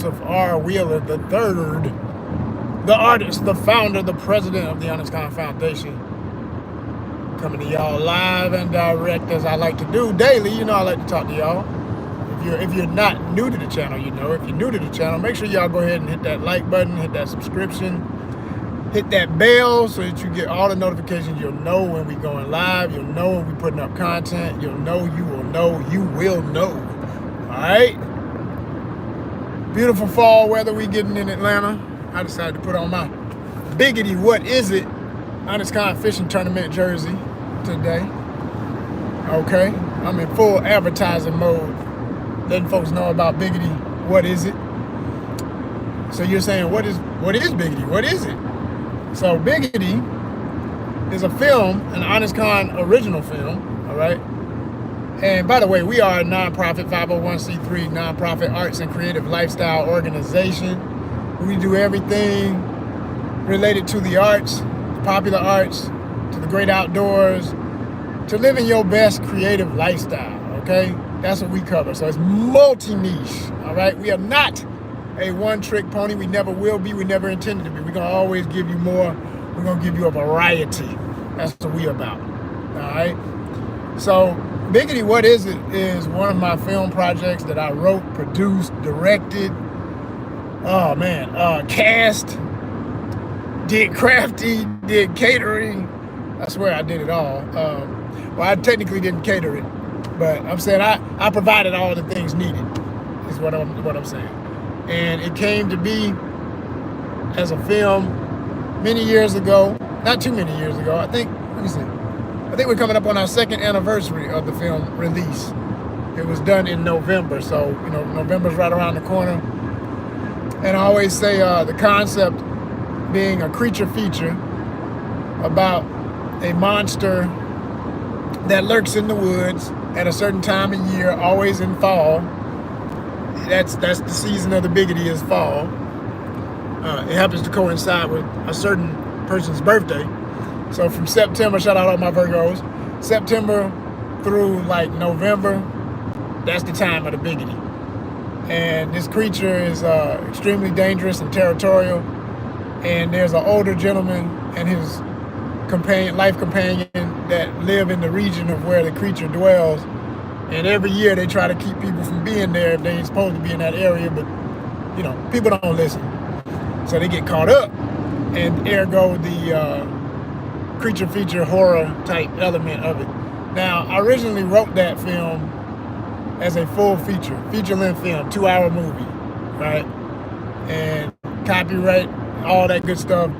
Joseph R. Wheeler III, the artist, the founder, the president of the ONYXCON Foundation, coming to y'all live and direct, as I like to do daily. You know I like to talk to y'all. If you're not new to the channel, you know. If you're new to the channel, make sure y'all go ahead and hit that like button, hit that subscription, hit that bell so that you get all the notifications. You'll know when we going live. You'll know when we putting up content. You'll know, you will know, you will know. All right? Beautiful fall weather we getting in Atlanta. I decided to put on my Biggity What Is It ONYXCON fishing tournament jersey today. Okay? I'm in full advertising mode, letting folks know about Biggity What Is It. So you're saying, what is Biggity? What is it? So Biggity is a film, an ONYXCON original film, all right? And by the way, we are a nonprofit 501c3 nonprofit arts and creative lifestyle organization. We do everything related to the arts, popular arts, to the great outdoors, to living your best creative lifestyle, okay? That's what we cover. So it's multi-niche, all right? We are not a one-trick pony. We never will be. We never intended to be. We're going to always give you more. We're going to give you a variety. That's what we about, all right? So Biggity What Is It is one of my film projects that I wrote, produced, directed, cast, did crafty, did catering. I swear I did it all. Well, I technically didn't cater it, but I'm saying I provided all the things needed, is what I'm saying. And it came to be as a film many years ago, not too many years ago. I think we're coming up on our second anniversary of the film release. It was done in November, so you know November's right around the corner. And I always say the concept being a creature feature about a monster that lurks in the woods at a certain time of year, always in fall. That's the season of the Biggity, is fall. It happens to coincide with a certain person's birthday. So from September, shout out all my Virgos, September through like November, that's the time of the Biggity. And this creature is extremely dangerous and territorial. And there's an older gentleman and his life companion that live in the region of where the creature dwells. And every year they try to keep people from being there if they ain't supposed to be in that area, but you know, people don't listen. So they get caught up, and ergo the creature feature horror type element of it. Now, I originally wrote that film as a full feature-length film, 2-hour movie, right? And copyright, all that good stuff.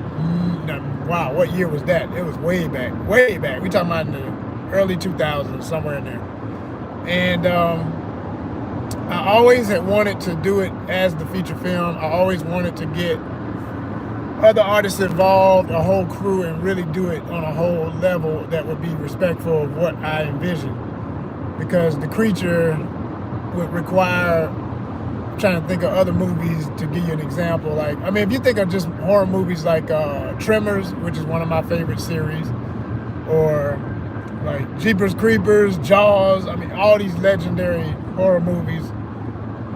Wow, what year was that? It was way back, way back. We talking about in the early 2000s, somewhere in there. And I always had wanted to do it as the feature film. I always wanted to get other artists involved, a whole crew, and really do it on a whole level that would be respectful of what I envisioned. Because the creature would require, I'm trying to think of other movies to give you an example. Like, I mean, if you think of just horror movies like Tremors, which is one of my favorite series, or like Jeepers Creepers, Jaws, I mean, all these legendary horror movies,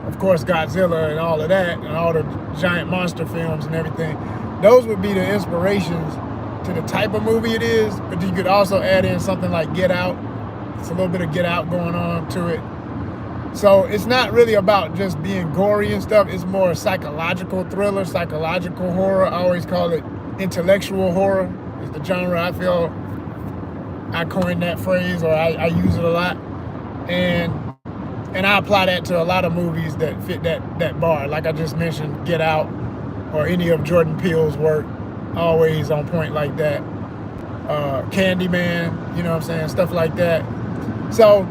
of course Godzilla and all of that, and all the giant monster films and everything, those would be the inspirations to the type of movie it is. But you could also add in something like Get Out. It's a little bit of Get Out going on to it. So it's not really about just being gory and stuff. It's more psychological thriller, psychological horror. I always call it intellectual horror. It's the genre I feel I coined that phrase, or I use it a lot. And I apply that to a lot of movies that fit that bar. Like I just mentioned, Get Out, or any of Jordan Peele's work, always on point like that. Candyman, you know what I'm saying? Stuff like that. So,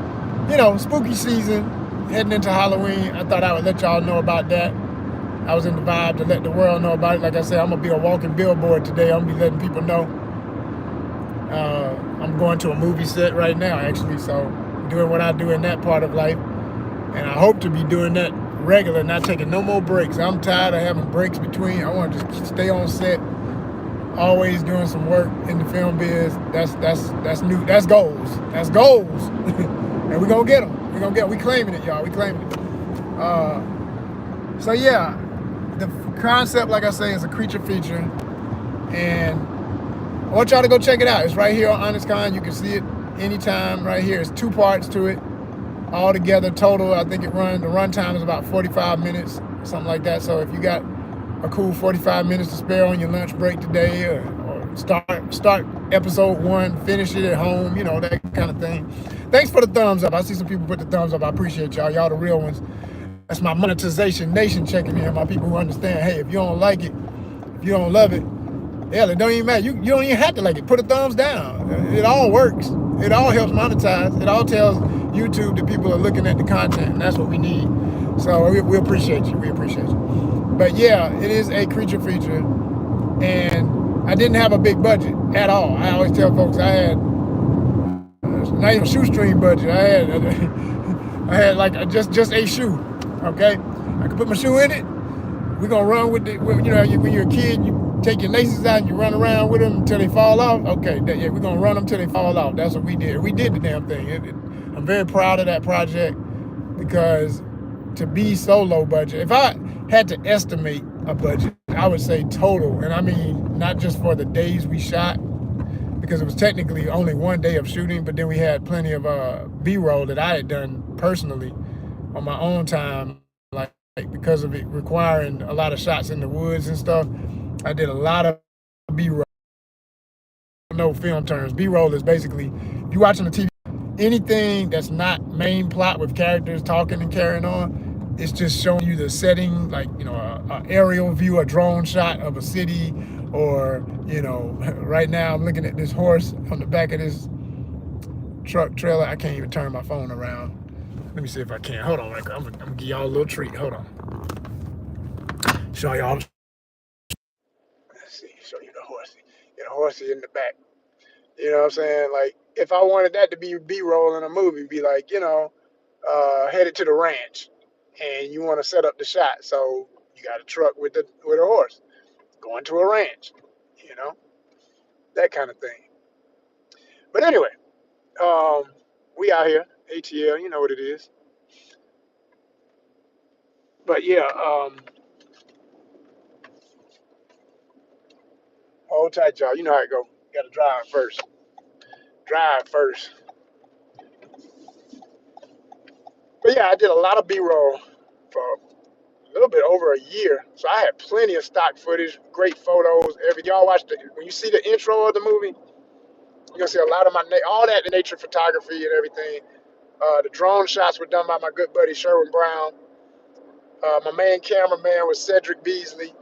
you know, spooky season, heading into Halloween, I thought I would let y'all know about that. I was in the vibe to let the world know about it. Like I said, I'm going to be a walking billboard today. I'm going to be letting people know. I'm going to a movie set right now, actually, so doing what I do in that part of life. And I hope to be doing that regular, not taking no more breaks. I'm tired of having breaks between. I want to just stay on set, always doing some work in the film biz. That's new. That's goals. That's goals. And we're going to get them. We claiming it, y'all. We claiming it. So yeah, the concept, like I say, is a creature feature, and I want y'all to go check it out. It's right here on ONYXCON. You can see it anytime right here. It's 2 parts to it. All together, total, I think the runtime is about 45 minutes, something like that. So if you got a cool 45 minutes to spare on your lunch break today, or start episode 1, finish it at home, that kind of thing. Thanks for the thumbs up. I see some people put the thumbs up. I appreciate y'all. Y'all the real ones. That's my monetization nation checking in. My people who understand, hey, if you don't like it, if you don't love it, hell, it don't even matter. You don't even have to like it. Put a thumbs down. It all works. It all helps monetize. It all tells YouTube that people are looking at the content, and that's what we need. So we appreciate you. We appreciate you. But yeah, it is a creature feature, and I didn't have a big budget at all. I always tell folks I had not even a shoestring budget. I had like just a shoe. Okay, I could put my shoe in it. We're gonna run with it. When you're a kid, you take your laces out and you run around with them until they fall off. Okay, yeah, we're gonna run them till they fall off. That's what we did. We did the damn thing. I'm very proud of that project, because to be so low budget, if I had to estimate a budget, I would say total, and I mean not just for the days we shot, because it was technically only 1 day of shooting, but then we had plenty of B-roll that I had done personally on my own time, like because of it requiring a lot of shots in the woods and stuff. I did a lot of B-roll. No film terms. B-roll is basically, if you're watching the TV, anything that's not main plot with characters talking and carrying on, it's just showing you the setting, like, a aerial view, a drone shot of a city, or, right now I'm looking at this horse on the back of this truck trailer. I can't even turn my phone around. Let me see if I can. Hold on, I'm gonna give y'all a little treat. Hold on. Show y'all. Let's see, show you the horsey. The horsey in the back. You know what I'm saying? Like, if I wanted that to be B-roll in a movie, be like, headed to the ranch, and you want to set up the shot. So you got a truck with a horse going to a ranch, that kind of thing. But anyway, we out here, ATL, you know what it is. But yeah, hold tight, y'all. You know how it go. You got to drive first. Drive first. But yeah, I did a lot of B-roll for a little bit over a year. So I had plenty of stock footage, great photos. Y'all watch when you see the intro of the movie, you're gonna see a lot of all that nature photography and everything. The drone shots were done by my good buddy Sherwin Brown. My main cameraman was Cedric Beasley,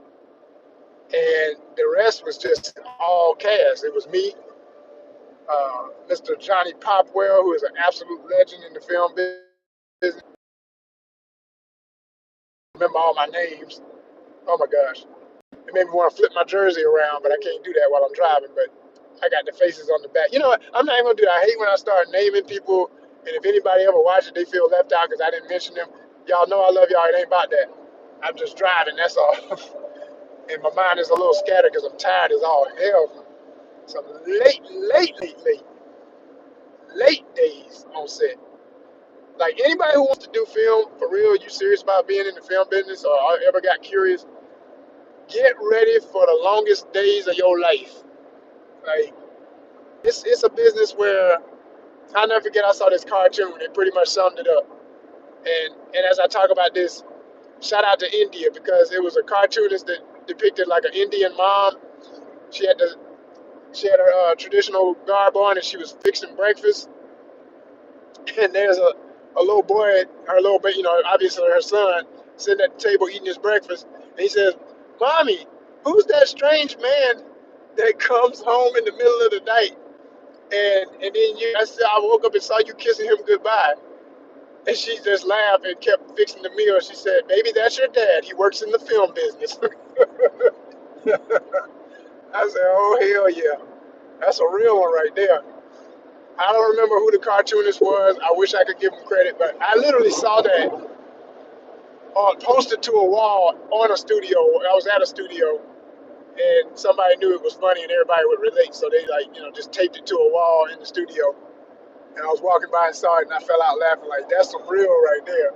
and the rest was just all cast. It was me, Mr. Johnny Popwell, who is an absolute legend in the film business. Remember all my names. Oh my gosh. It made me want to flip my jersey around, but I can't do that while I'm driving. But I got the faces on the back. You know what? I'm not even going to do that. I hate when I start naming people, and if anybody ever watches it, they feel left out because I didn't mention them. Y'all know I love y'all. It ain't about that. I'm just driving, that's all. And my mind is a little scattered because I'm tired as all hell from some late days on set. Like, anybody who wants to do film, for real, you serious about being in the film business or ever got curious, get ready for the longest days of your life. Like, it's a business where, I'll never forget, I saw this cartoon. It pretty much summed it up. And as I talk about this, shout out to India, because it was a cartoonist that depicted like an Indian mom. She had her traditional garb on, and she was fixing breakfast. And there's a little boy, her little baby, obviously her son, sitting at the table eating his breakfast. And he says, "Mommy, who's that strange man that comes home in the middle of the night?" And then I woke up and saw you kissing him goodbye. And she just laughed and kept fixing the meal. She said, "Baby, that's your dad. He works in the film business." I said, "Oh, hell yeah. That's a real one right there." I don't remember who the cartoonist was. I wish I could give him credit, but I literally saw that posted to a wall on a studio. I was at a studio, and somebody knew it was funny, and everybody would relate. So they just taped it to a wall in the studio. And I was walking by and saw it, and I fell out laughing like, that's some real right there.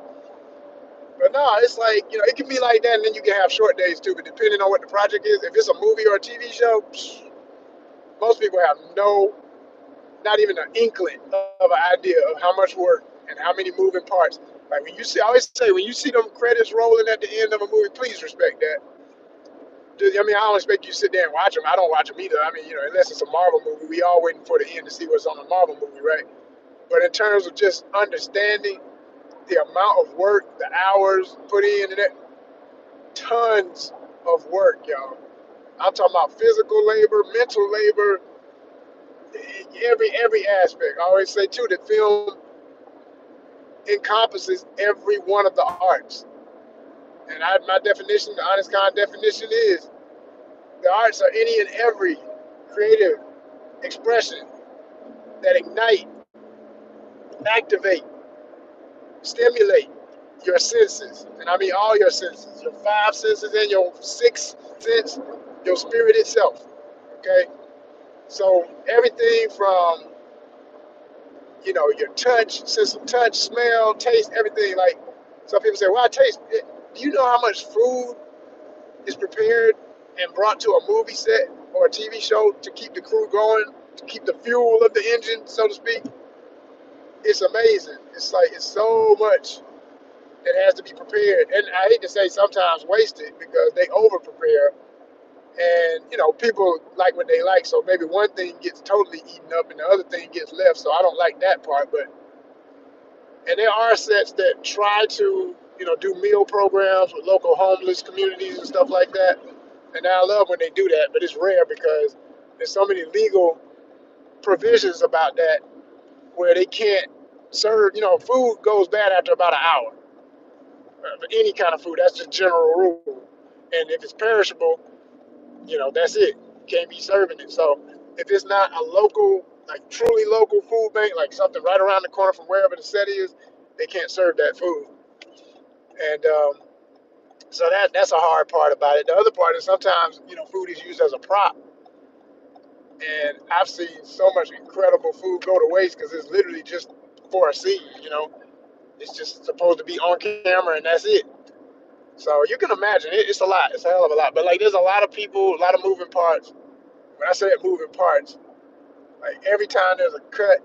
But no, it's like, it can be like that, and then you can have short days too. But depending on what the project is, if it's a movie or a TV show, most people have not even an inkling of an idea of how much work and how many moving parts. Like when you see, I always say, when you see them credits rolling at the end of a movie, please respect that. I mean, I don't expect you to sit there and watch them. I don't watch them either. I mean, unless it's a Marvel movie, we all waiting for the end to see what's on the Marvel movie, right? But in terms of just understanding the amount of work, the hours put in, and that, tons of work, y'all. I'm talking about physical labor, mental labor, every aspect. I always say too that film encompasses every one of the arts. And my definition, the ONYXCON definition is the arts are any and every creative expression that ignite, activate, stimulate your senses. And I mean all your senses, your five senses and your sixth sense, your spirit itself. Okay? So everything from, your touch, sense of touch, smell, taste, everything. Like some people say, well, I taste it. Do you know how much food is prepared and brought to a movie set or a TV show to keep the crew going, to keep the fuel of the engine, so to speak? It's amazing. It's like, it's so much that has to be prepared. And I hate to say sometimes wasted because they over prepare. And, people like what they like. So maybe one thing gets totally eaten up and the other thing gets left. So I don't like that part. And there are sets that try to, do meal programs with local homeless communities and stuff like that. And I love when they do that, but it's rare because there's so many legal provisions about that where they can't serve, food goes bad after about an hour. Any kind of food, that's just general rule. And if it's perishable, that's it. You can't be serving it. So if it's not a local, like truly local food bank, like something right around the corner from wherever the set is, they can't serve that food. And so that's a hard part about it. The other part is sometimes, food is used as a prop. And I've seen so much incredible food go to waste because it's literally just for a scene. It's just supposed to be on camera and that's it. So you can imagine, it's a lot. It's a hell of a lot. But like, there's a lot of people, a lot of moving parts. When I say moving parts, like every time there's a cut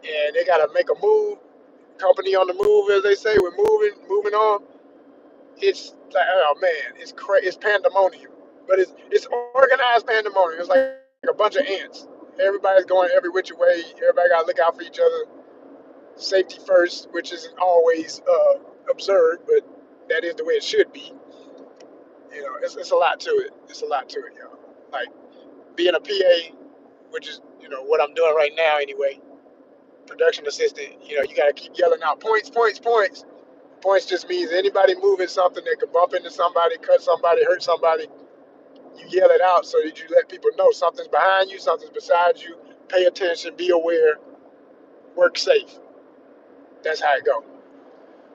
and they gotta make a move, company on the move, as they say, we're moving on. It's like, oh man, it's pandemonium, but it's organized pandemonium. It's like a bunch of ants. Everybody's going every which way. Everybody gotta look out for each other. Safety first, which isn't always observed, but that is the way it should be. It's a lot to it. It's a lot to it, y'all. Like being a PA, which is what I'm doing right now anyway. Production assistant. You gotta keep yelling out points, points, points. Points just means anybody moving something that could bump into somebody, cut somebody, hurt somebody. You yell it out so that you let people know something's behind you, something's beside you. Pay attention, be aware, work safe. That's how it goes.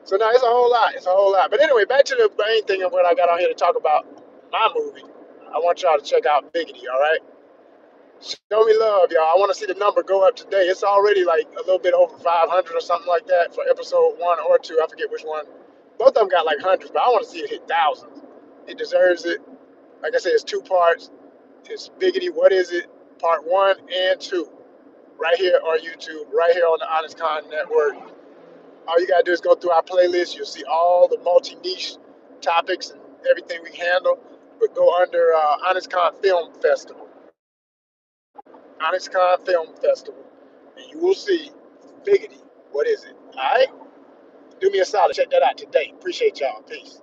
So now it's a whole lot. It's a whole lot. But anyway, back to the main thing of what I got on here to talk about. My movie. I want y'all to check out Biggity, all right? Show me love, y'all. I want to see the number go up today. It's already like a little bit over 500 or something like that for episode 1 or 2. I forget which one. Both of them got like hundreds, but I want to see it hit thousands. It deserves it. Like I said, it's 2 parts. It's Biggity, What Is It? Part 1 and 2. Right here on YouTube, right here on the ONYXCON network. All you gotta do is go through our playlist. You'll see all the multi-niche topics and everything we handle. But go under ONYXCON Film Festival. ONYXCON Film Festival. And you will see Biggity. What is it? All right? Do me a solid. Check that out today. Appreciate y'all. Peace.